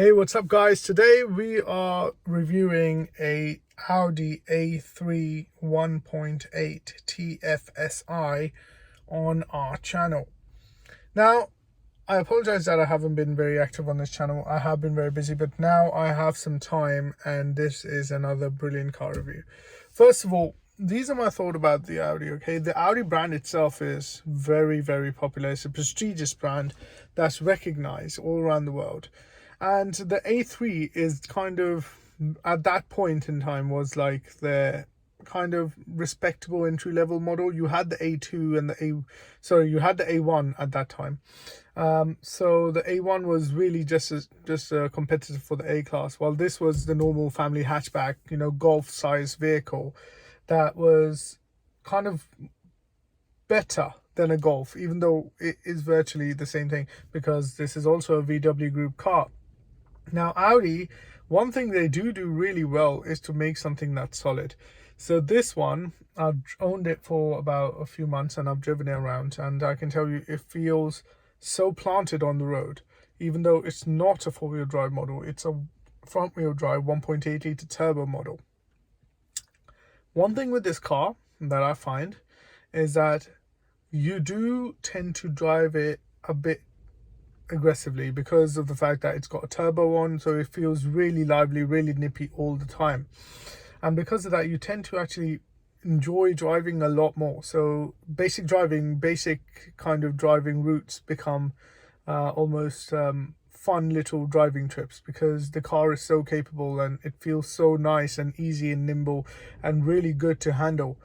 Hey, what's up guys? Today we are reviewing a Audi A3 1.8 TFSI on our channel. Now, I apologize that I haven't been very active on this channel. I have been very busy, but now I have some time and this is another brilliant car review. First of all, these are my thoughts about the Audi, okay? The Audi brand itself is very, very popular. It's a prestigious brand that's recognized all around the world. And the A3 is kind of, at that point in time, was like the kind of respectable entry-level model. You had the A2 and you had the A1 at that time. So the A1 was really just a competitor for the A-Class, while this was the normal family hatchback, golf-sized vehicle that was kind of better than a Golf, even though it is virtually the same thing, because this is also a VW Group car. Now, Audi, one thing they do really well is to make something that's solid. So this one, I've owned it for about a few months and I've driven it around, and I can tell you it feels so planted on the road, even though it's not a four-wheel drive model. It's a front-wheel drive 1.8 litre turbo model. One thing with this car that I find is that you do tend to drive it a bit aggressively because of the fact that it's got a turbo on, so it feels really lively, really nippy all the time. And because of that, you tend to actually enjoy driving a lot more. So basic kind of driving routes become almost fun little driving trips, because the car is so capable and it feels so nice and easy and nimble and really good to handle.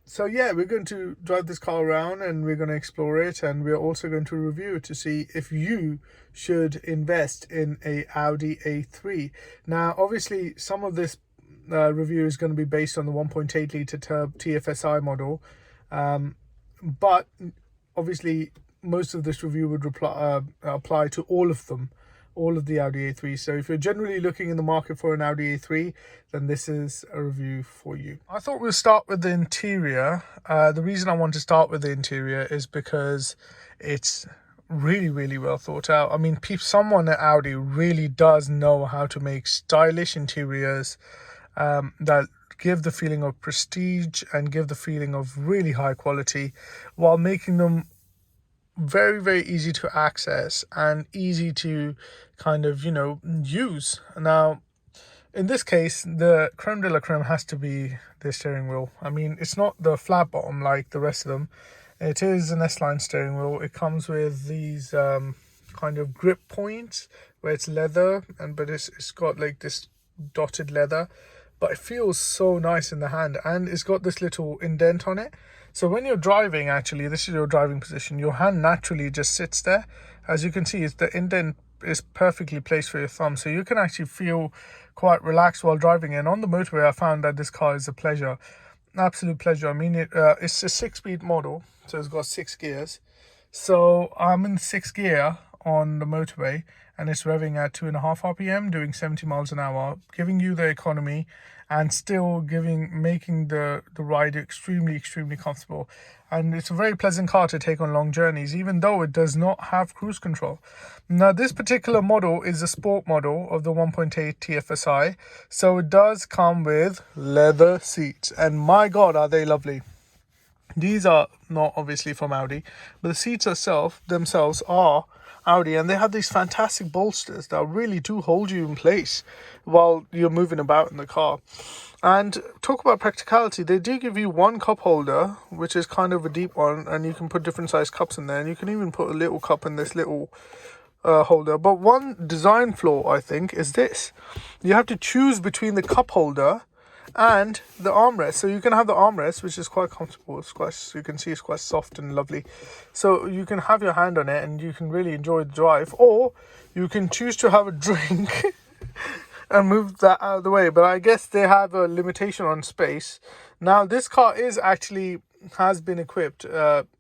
So yeah, we're going to drive this car around and we're going to explore it, and we're also going to review it to see if you should invest in a Audi A3. Now, obviously, some of this review is going to be based on the 1.8 litre TFSI model, but obviously most of this review would apply to all of the Audi A3. So if you're generally looking in the market for an Audi A3, then this is a review for you. I thought we'll start with the interior. The reason I want to start with the interior is because it's really well thought out. I mean, someone at Audi really does know how to make stylish interiors that give the feeling of prestige and give the feeling of really high quality, while making them very easy to access and easy to kind of use. Now, in this case, the creme de la creme has to be the steering wheel. I mean, it's not the flat bottom like the rest of them. It is an S-line steering wheel. It comes with these kind of grip points where it's leather, but it's got like this dotted leather, but it feels so nice in the hand, and it's got this little indent on it. So when you're driving, actually, this is your driving position, your hand naturally just sits there. As you can see, the indent is perfectly placed for your thumb, so you can actually feel quite relaxed while driving. And on the motorway, I found that this car is a pleasure, absolute pleasure. I mean, it's a 6-speed model, so it's got 6 gears. So I'm in 6th gear on the motorway, and it's revving at 2.5 RPM, doing 70 miles an hour, giving you the economy and still making the ride extremely comfortable. And it's a very pleasant car to take on long journeys, even though it does not have cruise control. Now, this particular model is a sport model of the 1.8 TFSI, so it does come with leather seats, and my god, are they lovely. These are not obviously from Audi, but the seats themselves are Audi, and they have these fantastic bolsters that really do hold you in place while you're moving about in the car. And talk about practicality, they do give you one cup holder, which is kind of a deep one, and you can put different size cups in there, and you can even put a little cup in this little holder. But one design flaw, I think, is this: you have to choose between the cup holder and the armrest. So you can have the armrest, which is quite comfortable. You can see it's quite soft and lovely, so you can have your hand on it and you can really enjoy the drive, or you can choose to have a drink and move that out of the way. But I guess they have a limitation on space. Now, this car has been equipped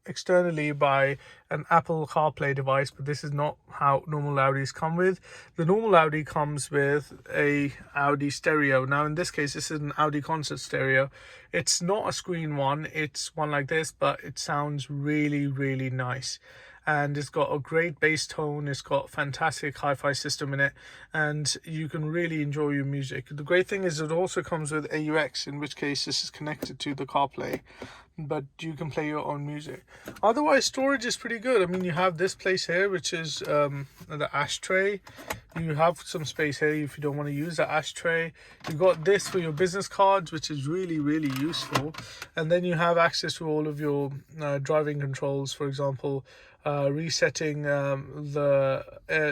externally by an Apple CarPlay device, but this is not how normal Audis come with. The normal Audi comes with a Audi stereo. Now, in this case, this is an Audi concert stereo. It's not a screen one, it's one like this, but it sounds really nice. and it's got a great bass tone. It's got fantastic hi-fi system in it, and you can really enjoy your music. The great thing is it also comes with AUX, in which case this is connected to the CarPlay, but you can play your own music. Otherwise, storage is pretty good. I mean, you have this place here, which is the ashtray. You have some space here if you don't want to use the ashtray. You've got this for your business cards, which is really, really useful. And then you have access to all of your driving controls, for example, resetting the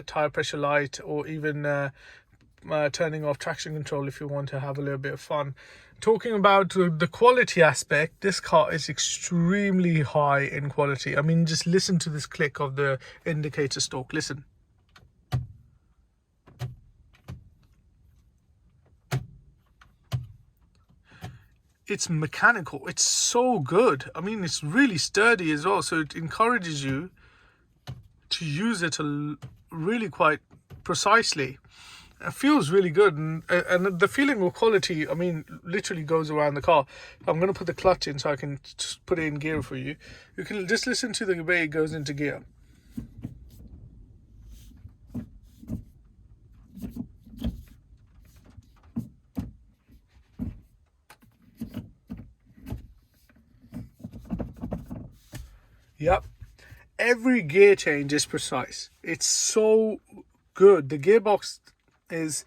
tire pressure light, or even turning off traction control if you want to have a little bit of fun. Talking about the quality aspect, this car is extremely high in quality. I mean, just listen to this click of the indicator stalk. Listen. It's mechanical. It's so good. I mean, it's really sturdy as well, so it encourages you to use it really quite precisely. It feels really good, and the feeling of quality, I mean, literally goes around the car. I'm going to put the clutch in so I can just put it in gear for you. You can just listen to the way it goes into gear. Yep. Every gear change is precise. It's so good. The gearbox is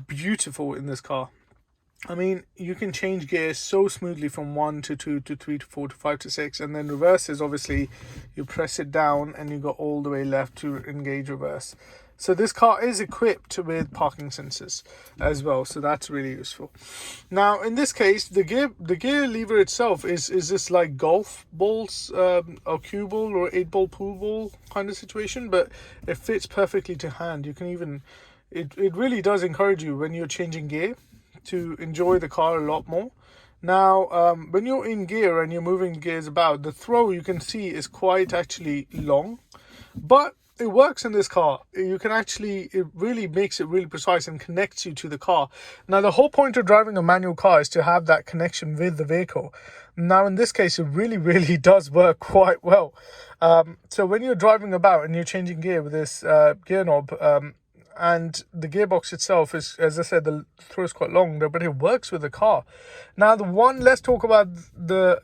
beautiful in this car. I mean, you can change gears so smoothly from 1 to 2 to 3 to 4 to 5 to 6, and then reverse is obviously you press it down and you go all the way left to engage reverse. So this car is equipped with parking sensors as well, so that's really useful. Now in this case, the gear lever itself is this like golf balls, or cue ball or 8-ball pool ball kind of situation, but it fits perfectly to hand. You can even it really does encourage you when you're changing gear to enjoy the car a lot more. Now when you're in gear and you're moving gears about, the throw you can see is quite actually long, but it works in this car. You can actually, it really makes it really precise and connects you to the car. Now the whole point of driving a manual car is to have that connection with the vehicle. Now in this case, it really does work quite well. So when you're driving about and you're changing gear with this gear knob, and the gearbox itself is, as I said, the throw is quite long, but it works with the car. Now let's talk about the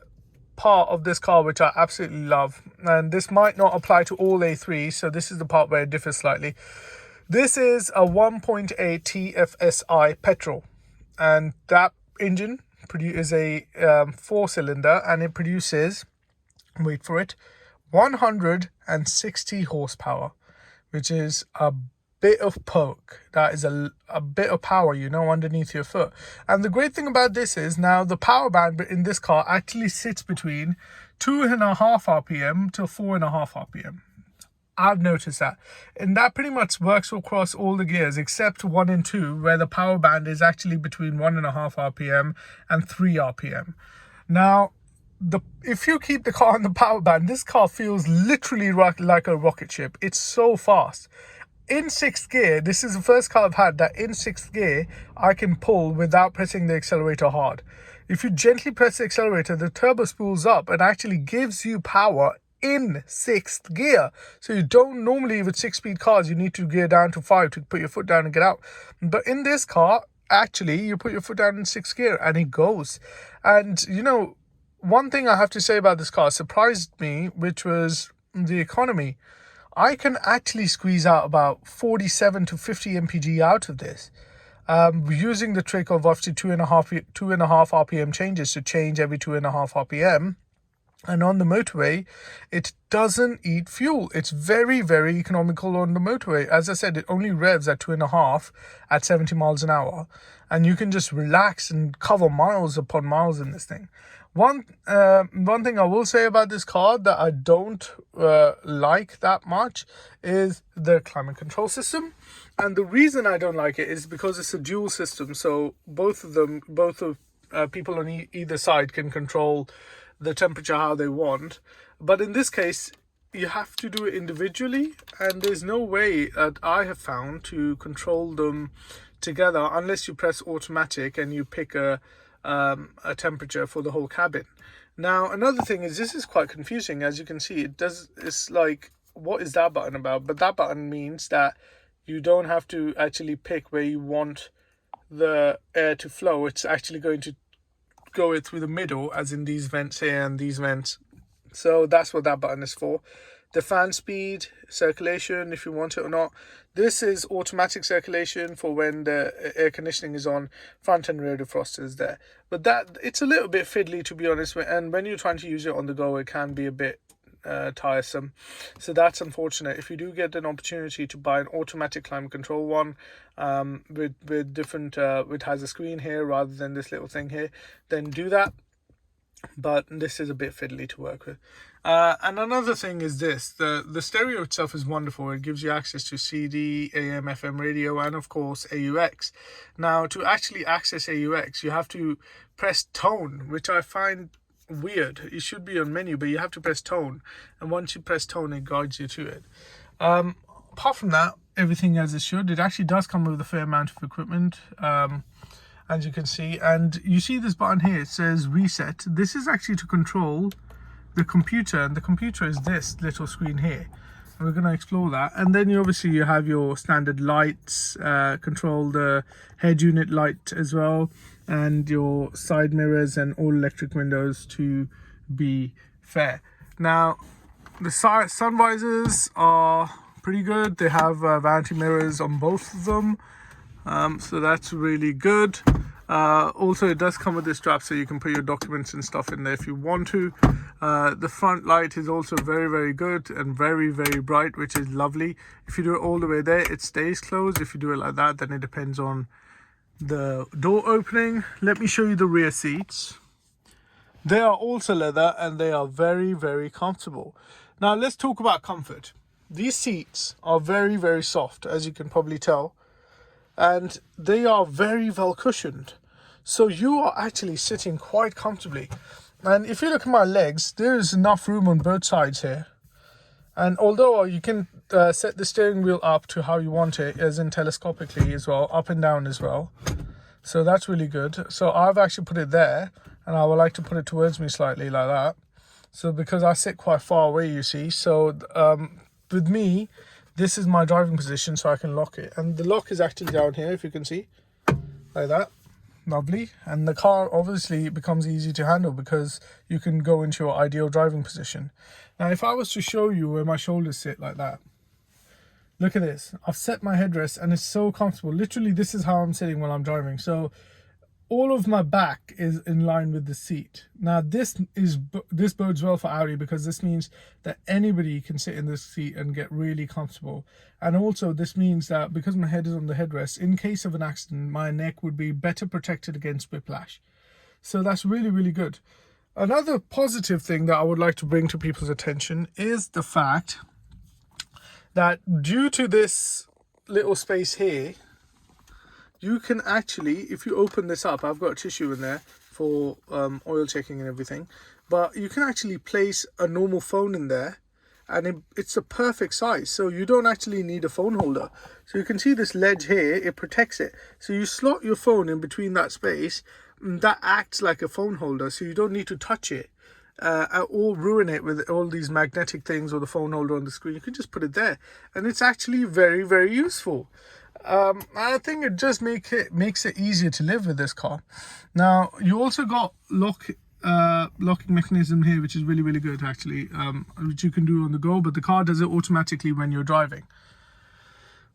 part of this car which I absolutely love, and this might not apply to all A3s, so this is the part where it differs slightly. This is a 1.8 TFSI petrol, and that engine is a 4-cylinder, and it produces, wait for it, 160 horsepower, which is a bit of poke. That is a bit of power, underneath your foot. And the great thing about this is now the power band in this car actually sits between 2.5 RPM to 4.5 RPM. I've noticed that. And that pretty much works across all the gears except 1 and 2, where the power band is actually between 1.5 RPM and 3 RPM. Now, if you keep the car on the power band, this car feels literally like a rocket ship. It's so fast. In 6th gear, this is the first car I've had that in 6th gear, I can pull without pressing the accelerator hard. If you gently press the accelerator, the turbo spools up and actually gives you power in 6th gear. So you don't normally, with 6-speed cars, you need to gear down to 5 to put your foot down and get out. But in this car, actually, you put your foot down in 6th gear and it goes. And, one thing I have to say about this car surprised me, which was the economy. I can actually squeeze out about 47 to 50 mpg out of this, using the trick of up to 2.5 RPM changes to change every 2.5 RPM. And on the motorway, it doesn't eat fuel. It's very economical on the motorway. As I said, it only revs at 2.5 at 70 miles an hour. And you can just relax and cover miles upon miles in this thing. One thing I will say about this car that I don't like that much is the climate control system. And the reason I don't like it is because it's a dual system. So both people on either side can control the temperature how they want. But in this case, you have to do it individually, and there's no way that I have found to control them together unless you press automatic and you pick a temperature for the whole cabin. Now another thing is, this is quite confusing. As you can see, it's like what is that button about? But that button means that you don't have to actually pick where you want the air to flow. It's actually going to go it through the middle, as in these vents here and these vents. So that's what that button is for. The fan speed, circulation, if you want it or not. This is automatic circulation for when the air conditioning is on. Front and rear defroster is there. But that, it's a little bit fiddly, to be honest. And when you're trying to use it on the go, it can be a bit tiresome. So that's unfortunate. If you do get an opportunity to buy an automatic climate control one with different, which has a screen here rather than this little thing here, then do that. But this is a bit fiddly to work with. And another thing is this, the stereo itself is wonderful. It gives you access to CD, AM, FM radio, and of course AUX. Now, to actually access AUX, you have to press tone, which I find weird. It should be on menu, but you have to press tone, and once you press tone, it guides you to it. Apart from that, everything as it should. It actually does come with a fair amount of equipment, as you can see. And you see this button here, it says reset. This is actually to control the computer, and the computer is this little screen here, and we're going to explore that. And then you have your standard lights, control the head unit light as well, and your side mirrors and all electric windows, to be fair. Now, the sun visors are pretty good. They have vanity mirrors on both of them, so that's really good. Also, it does come with this strap, so you can put your documents and stuff in there if you want to. The front light is also very, very good and very, very bright, which is lovely. If you do it all the way there, it stays closed. If you do it like that, then it depends on the door opening. Let me show you the rear seats. They are also leather, and they are very, very comfortable. Now, let's talk about comfort. These seats are very, very soft, as you can probably tell, and they are very well cushioned. So you are actually sitting quite comfortably. And if you look at my legs, there is enough room on both sides here. And although you can set the steering wheel up to how you want it, as in telescopically as well, up and down as well. So that's really good. So I've actually put it there, and I would like to put it towards me slightly like that. So because I sit quite far away, you see. So with me, this is my driving position, so I can lock it. And the lock is actually down here, if you can see, like that. Lovely. And the car obviously becomes easy to handle because you can go into your ideal driving position. Now, if I was to show you where my shoulders sit like that, look at this. I've set my headrest, and it's so comfortable. Literally, this is how I'm sitting while I'm driving. So all of my back is in line with the seat. Now, this bodes well for Audi, because this means that anybody can sit in this seat and get really comfortable. And also, this means that because my head is on the headrest, in case of an accident, my neck would be better protected against whiplash. So that's really, really good. Another positive thing that I would like to bring to people's attention is the fact that due to this little space here, you can actually, if you open this up, I've got a tissue in there for oil checking and everything, but you can actually place a normal phone in there, and it's a perfect size. So you don't actually need a phone holder. So you can see this ledge here, it protects it. So you slot your phone in between that space, and that acts like a phone holder, so you don't need to touch it or ruin it with all these magnetic things or the phone holder on the screen. You can just put it there, and it's actually very, very useful. I think it just makes it easier to live with this car. Now, you also got locking mechanism here, which is really, really good actually, which you can do on the go, but the car does it automatically when you're driving.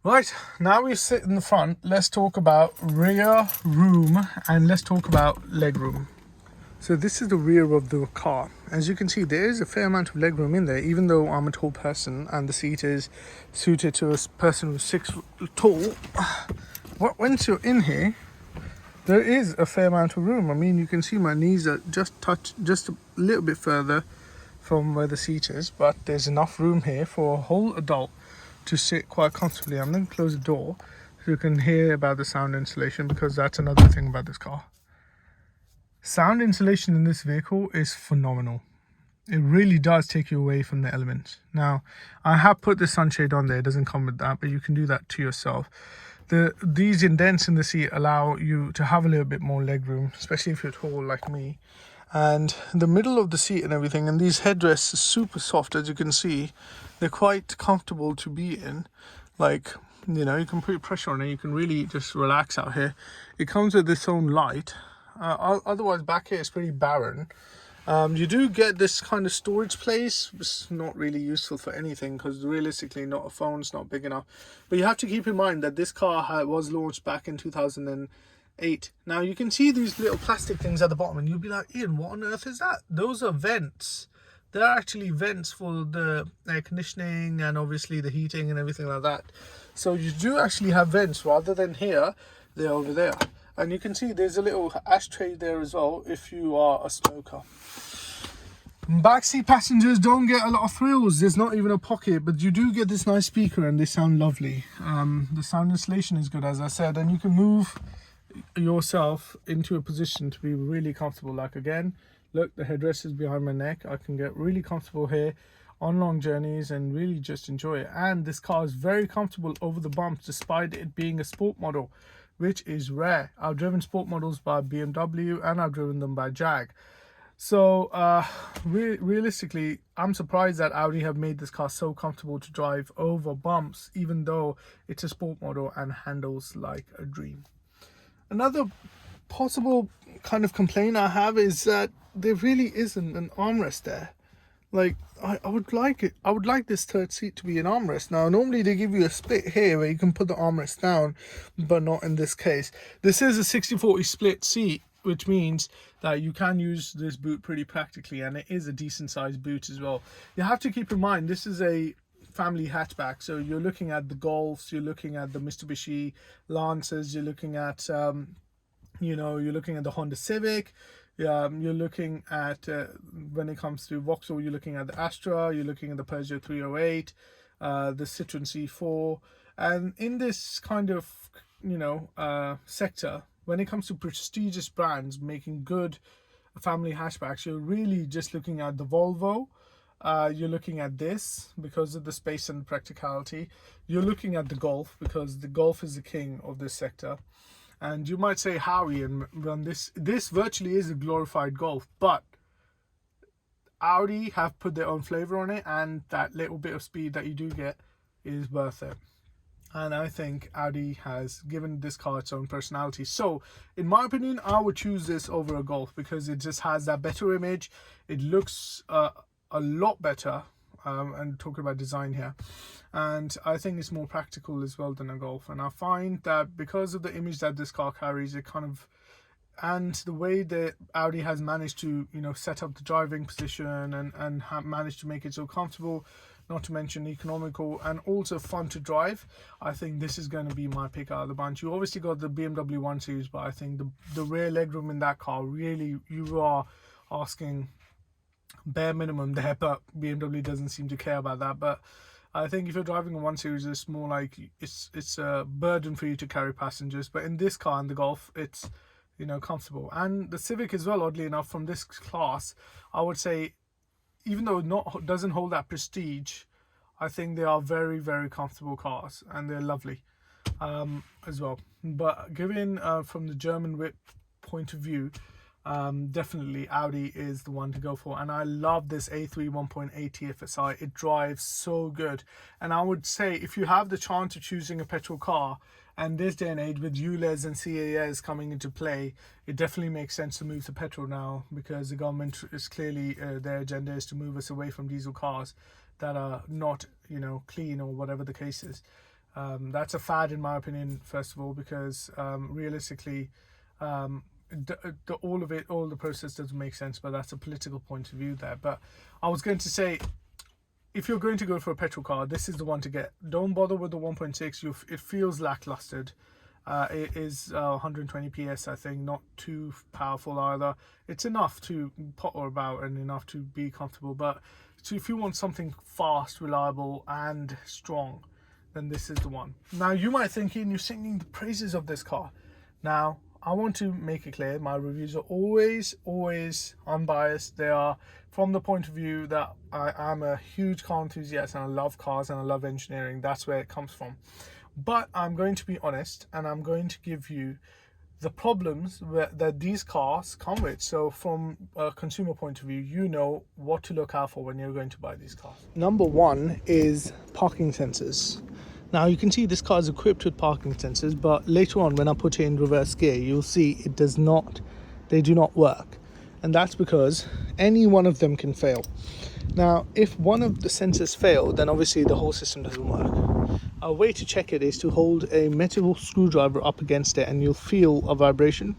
Right, now we sit in the front. Let's talk about rear room, and let's talk about leg room. So this is the rear of the car. As you can see, there is a fair amount of leg room in there, even though I'm a tall person and the seat is suited to a person who's 6 foot tall. Once you're in here, there is a fair amount of room. I mean, you can see my knees are just a little bit further from where the seat is, but there's enough room here for a whole adult to sit quite comfortably. I'm going to close the door so you can hear about the sound insulation, because that's another thing about this car. Sound insulation in this vehicle is phenomenal. It really does take you away from the elements. Now, I have put the sunshade on there. It doesn't come with that, but you can do that to yourself. These indents in the seat allow you to have a little bit more leg room, especially if you're tall like me. and the middle of the seat and everything, and these headrests are super soft, as you can see. They're quite comfortable to be in. Like, you know, you can put pressure on it, you can really just relax out here. It comes with its own light. Otherwise back here is pretty barren. You do get this kind of storage place. It's not really useful for anything because realistically not a phone's not big enough. But you have to keep in mind that this car was launched back in 2008. Now you can see these little plastic things at the bottom and you'll be like, Ian, what on earth is that? Those are vents. They're actually vents for the air conditioning and obviously the heating and everything like that. So you do actually have vents. Rather than here, they're over there. And you can see there's a little ashtray there as well if you are a smoker. Backseat passengers don't get a lot of thrills. There's not even a pocket, but you do get this nice speaker and they sound lovely. The sound installation is good, as I said, and you can move yourself into a position to be really comfortable. Like again, look, the headrest is behind my neck. I can get really comfortable here on long journeys and really just enjoy it. And this car is very comfortable over the bumps despite it being a sport model, which is rare. I've driven sport models by BMW and I've driven them by Jag. So realistically, I'm surprised that Audi have made this car so comfortable to drive over bumps, even though it's a sport model and handles like a dream. Another possible kind of complaint I have is that there really isn't an armrest there. Like, I would like it. I would like this third seat to be an armrest. Now, normally they give you a split here where you can put the armrest down, but not in this case. This is a 60-40 split seat, which means that you can use this boot pretty practically, and it is a decent sized boot as well. You have to keep in mind, this is a family hatchback, so you're looking at the Golfs, you're looking at the Mitsubishi Lancers, you're looking at, you know, you're looking at the Honda Civic. You're looking at, when it comes to Vauxhall, you're looking at the Astra, you're looking at the Peugeot 308, the Citroen C4. And in this kind of, you know, sector, when it comes to prestigious brands making good family hatchbacks, you're really just looking at the Volvo. You're looking at this because of the space and practicality. You're looking at the Golf because the Golf is the king of this sector. And you might say, how, Ian, when this virtually is a glorified Golf, but Audi have put their own flavor on it, and that little bit of speed that you do get is worth it. And I think Audi has given this car its own personality. So, in my opinion, I would choose this over a Golf because it just has that better image. It looks a lot better. And talking about design here, and I think it's more practical as well than a Golf. And I find that because of the image that this car carries, it kind of, and the way that Audi has managed to, you know, set up the driving position and have managed to make it so comfortable, not to mention economical and also fun to drive, I think this is going to be my pick out of the bunch. You obviously got the BMW 1 Series, but I think the rear legroom in that car, really, you are asking bare minimum there, but BMW doesn't seem to care about that. But I think if you're driving a 1 Series, it's more like it's a burden for you to carry passengers. But in this car, in the Golf, it's, you know, comfortable. And the Civic as well, oddly enough, from this class, I would say, even though it doesn't hold that prestige, I think they are very, very comfortable cars, and they're lovely as well. But given from the German whip point of view, definitely Audi is the one to go for. And I love this A3 1.8 TFSI. It drives so good, and I would say if you have the chance of choosing a petrol car, and this day and age with ULEZ and CAS coming into play, it definitely makes sense to move to petrol now, because the government is clearly their agenda is to move us away from diesel cars that are not, you know, clean or whatever the case is. That's a fad in my opinion, first of all, because realistically all the process doesn't make sense, but that's a political point of view there. But I was going to say, if you're going to go for a petrol car, this is the one to get. Don't bother with the 1.6. It feels lacklustered. It is 120 PS, I think, not too powerful either. It's enough to potter about and enough to be comfortable. But so if you want something fast, reliable, and strong, then this is the one. Now, you might think, Ian, you're singing the praises of this car. Now, I want to make it clear, my reviews are always unbiased. They are from the point of view that I am a huge car enthusiast and I love cars and I love engineering. That's where it comes from. But I'm going to be honest, and I'm going to give you the problems that these cars come with. So from a consumer point of view, you know what to look out for when you're going to buy these cars. Number one is parking sensors. Now you can see this car is equipped with parking sensors, but later on when I put it in reverse gear, you'll see they do not work. And that's because any one of them can fail. Now, if one of the sensors fail, then obviously the whole system doesn't work. A way to check it is to hold a metal screwdriver up against it and you'll feel a vibration.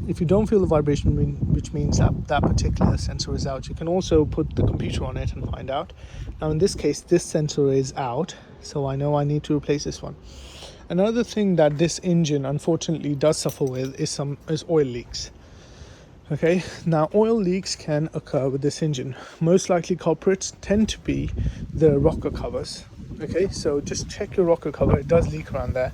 If you don't feel the vibration, which means that particular sensor is out, you can also put the computer on it and find out. Now in this case, this sensor is out, so I know I need to replace this one. Another thing that this engine unfortunately does suffer with is oil leaks. Okay, now oil leaks can occur with this engine. Most likely culprits tend to be the rocker covers. Okay, so just check your rocker cover, it does leak around there.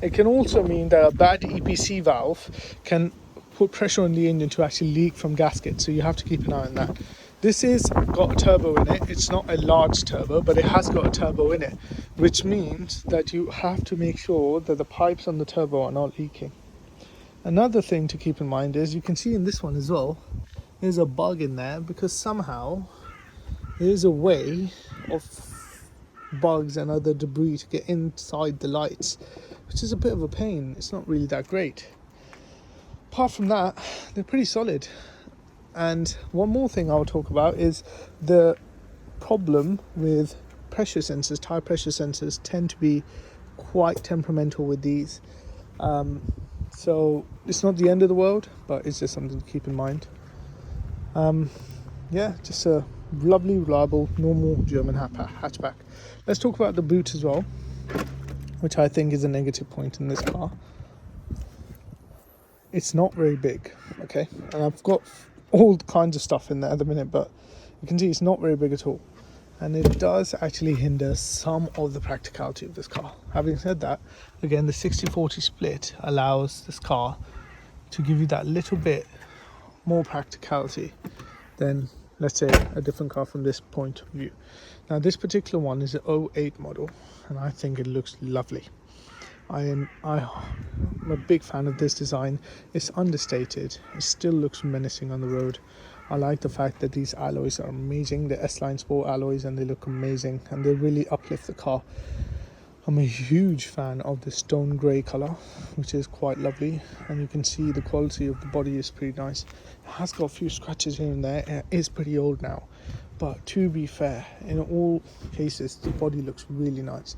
It can also mean that a bad EPC valve can put pressure on the engine to actually leak from gaskets, so you have to keep an eye on that. This is got a turbo in it. It's not a large turbo, but it has got a turbo in it, which means that you have to make sure that the pipes on the turbo are not leaking. Another thing to keep in mind is, you can see in this one as well, there's a bug in there because somehow there's a way of bugs and other debris to get inside the lights, which is a bit of a pain. It's not really that great. Apart from that, they're pretty solid. And one more thing I'll talk about is the problem with pressure sensors. Tire pressure sensors tend to be quite temperamental with these. So it's not the end of the world, but it's just something to keep in mind. Yeah, just a lovely, reliable, normal German hatchback. Let's talk about the boot as well, which I think is a negative point in this car. It's not very big, okay? And I've got all kinds of stuff in there at the minute, but you can see it's not very big at all. And it does actually hinder some of the practicality of this car. Having said that, again, the 60-40 split allows this car to give you that little bit more practicality than, let's say, a different car from this point of view. Now, this particular one is an 08 model, and I think it looks lovely. I'm a big fan of this design. It's understated. It still looks menacing on the road. I like the fact that these alloys are amazing. The S-Line Sport alloys, and they look amazing, and they really uplift the car. I'm a huge fan of the stone grey colour, which is quite lovely, and you can see the quality of the body is pretty nice. It has got a few scratches here and there. It is pretty old now, but to be fair, in all cases the body looks really nice.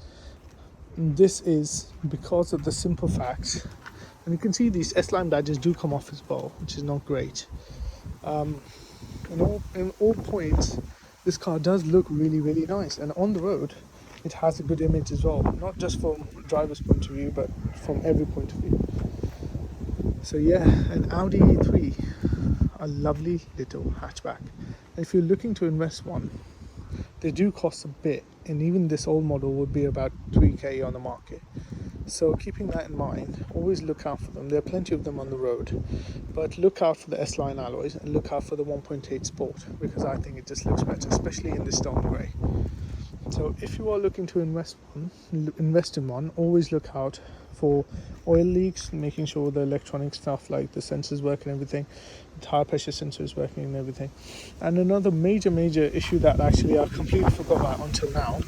And this is because of the simple facts, and you can see these S-Line badges do come off as well, which is not great. In all points, this car does look really, really nice, and on the road it has a good image as well, not just from a driver's point of view, but from every point of view. So yeah, an Audi A3, a lovely little hatchback. And if you're looking to invest one, they do cost a bit, and even this old model would be about 3k on the market. So keeping that in mind, always look out for them. There are plenty of them on the road, but look out for the S-Line alloys and look out for the 1.8 Sport, because I think it just looks better, especially in the stone grey. So if you are looking to invest in one, always look out for oil leaks, making sure the electronic stuff like the sensors work and everything, the tire pressure sensor is working and everything. And another major issue that actually I completely forgot about until now,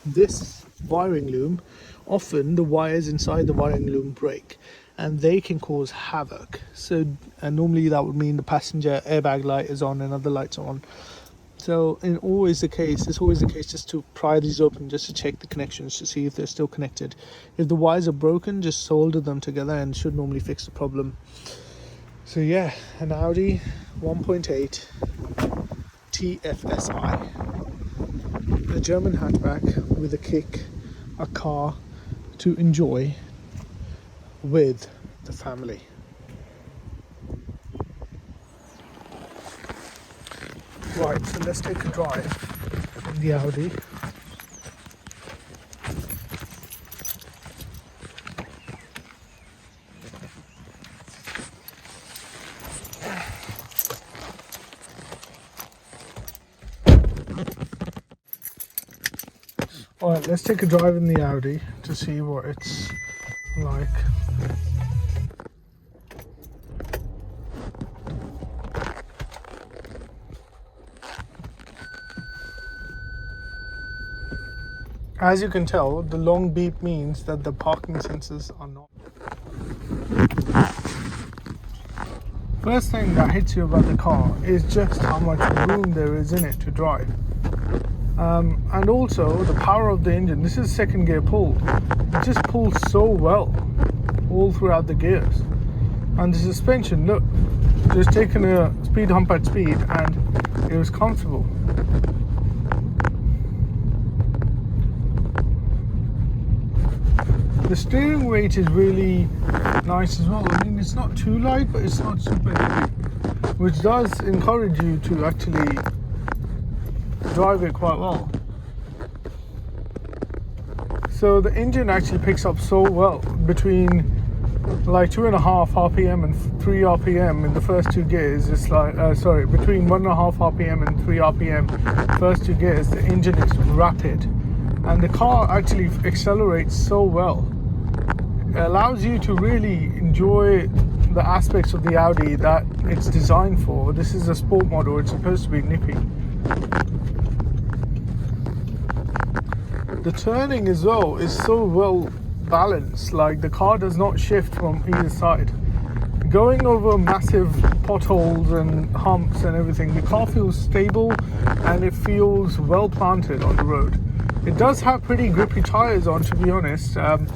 this wiring loom, often the wires inside the wiring loom break and they can cause havoc. So normally that would mean the passenger airbag light is on and other lights are on. So it's always the case just to pry these open, just to check the connections to see if they're still connected. If the wires are broken, just solder them together and should normally fix the problem. So yeah, an Audi 1.8 TFSI, a German hatchback with a kick, a car to enjoy with the family. Right, so let's take a drive in the Audi. Alright, let's take a drive in the Audi to see what it's like. As you can tell, the long beep means that the parking sensors are not. First thing that hits you about the car is just how much room there is in it to drive. And also the power of the engine. This is second gear pull. It just pulls so well all throughout the gears. And the suspension, look, just taking a speed hump at speed and it was comfortable. The steering weight is really nice as well. I mean, it's not too light, but it's not super heavy, which does encourage you to actually drive it quite well. So the engine actually picks up so well between like 2.5 RPM and 3 RPM in the first two gears. It's like between 1.5 RPM and 3 RPM first two gears, the engine is rapid and the car actually accelerates so well. It allows you to really enjoy the aspects of the Audi that it's designed for. This is a sport model, it's supposed to be nippy. The turning as well is so well balanced, like the car does not shift from either side. Going over massive potholes and humps and everything, the car feels stable and it feels well planted on the road. It does have pretty grippy tires on, to be honest, and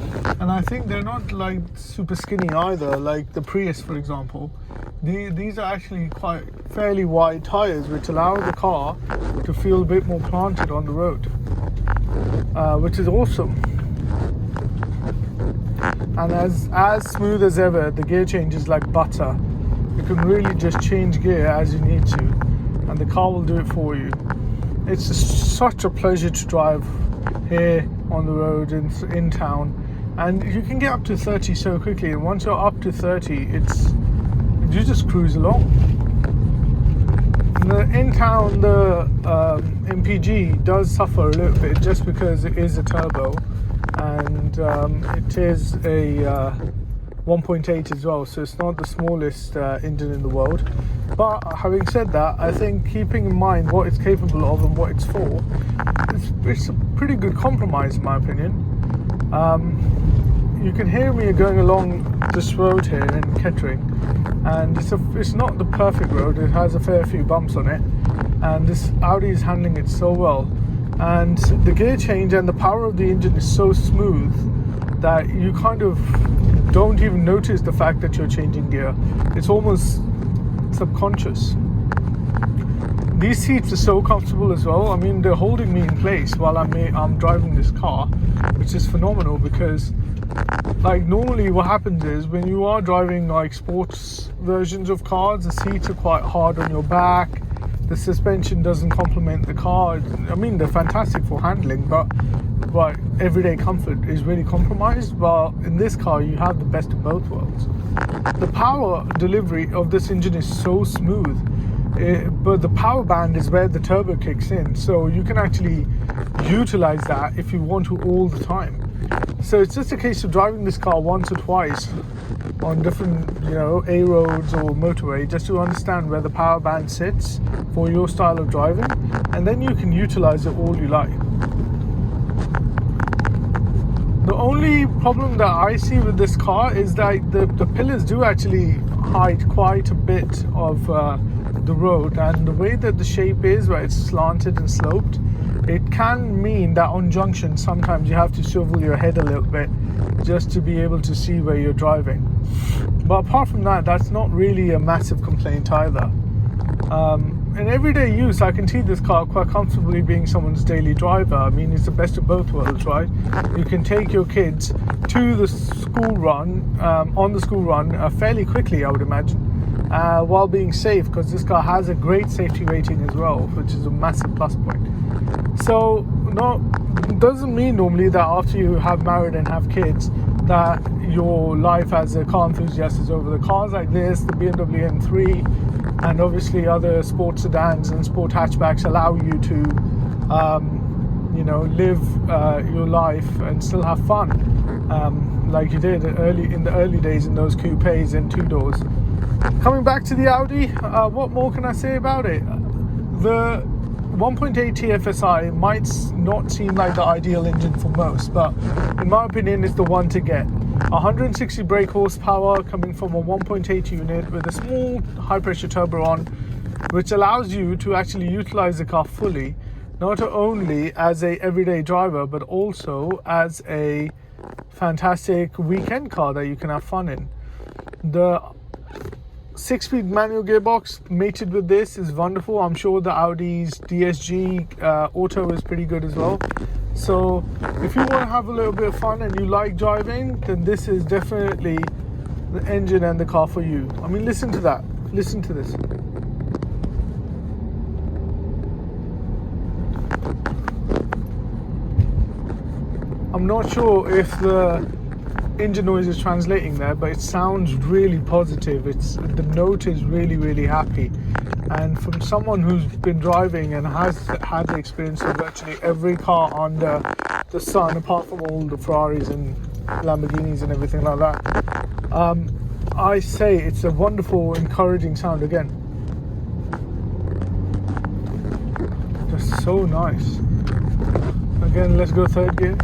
I think they're not like super skinny either, like the Prius for example. These are actually quite fairly wide tires, which allow the car to feel a bit more planted on the road, which is awesome. And as smooth as ever, the gear change is like butter. You can really just change gear as you need to, and the car will do it for you. It's such a pleasure to drive here on the road in town, and you can get up to 30 so quickly. And once you're up to 30, you just cruise along. In town, the MPG does suffer a little bit just because it is a turbo, and it is a 1.8 as well, so it's not the smallest engine in the world. But having said that, I think keeping in mind what it's capable of and what it's for, it's a pretty good compromise in my opinion. You can hear me going along this road here in Kettering, and it's not the perfect road. It has a fair few bumps on it, and this Audi is handling it so well. And the gear change and the power of the engine is so smooth that you kind of don't even notice the fact that you're changing gear. It's almost subconscious. These seats are so comfortable as well. I mean, they're holding me in place while I'm driving this car, which is phenomenal, because like normally what happens is when you are driving like sports versions of cars, the seats are quite hard on your back. The suspension doesn't complement the car. I mean, they're fantastic for handling, but everyday comfort is really compromised. But in this car, you have the best of both worlds. The power delivery of this engine is so smooth, but the power band is where the turbo kicks in, so you can actually utilize that if you want to all the time. So it's just a case of driving this car once or twice on different, A roads or motorway, just to understand where the power band sits for your style of driving, and then you can utilize it all you like. The only problem that I see with this car is that the pillars do actually hide quite a bit of the road, and the way that the shape is, where it's slanted and sloped, it can mean that on junctions sometimes you have to swivel your head a little bit just to be able to see where you're driving. But apart from that, that's not really a massive complaint either. In everyday use, I can see this car quite comfortably being someone's daily driver. I mean, it's the best of both worlds, right? You can take your kids to the school run, on the school run fairly quickly, I would imagine, while being safe, because this car has a great safety rating as well, which is a massive plus point. So, it doesn't mean normally that after you have married and have kids, that your life as a car enthusiast is over. The cars like this, the BMW M3, and obviously other sports sedans and sport hatchbacks allow you to, live your life and still have fun, like you did in the early days in those coupes and two doors. Coming back to the Audi, what more can I say about it? 1.8 TFSI might not seem like the ideal engine for most, but in my opinion it's the one to get. 160 brake horsepower coming from a 1.8 unit with a small high pressure turbo on, which allows you to actually utilize the car fully, not only as a everyday driver but also as a fantastic weekend car that you can have fun in. The 6-speed manual gearbox mated with this is wonderful. I'm sure the Audi's DSG auto is pretty good as well. So if you want to have a little bit of fun and you like driving, then this is definitely the engine and the car for you. I mean, listen to that. Listen to this. I'm not sure if the engine noise is translating there, but it sounds really positive. The note is really happy, and from someone who's been driving and has had the experience of virtually every car under the sun apart from all the Ferraris and Lamborghinis and everything like that, I say it's a wonderful, encouraging sound again. Just so nice. Again, let's go third gear.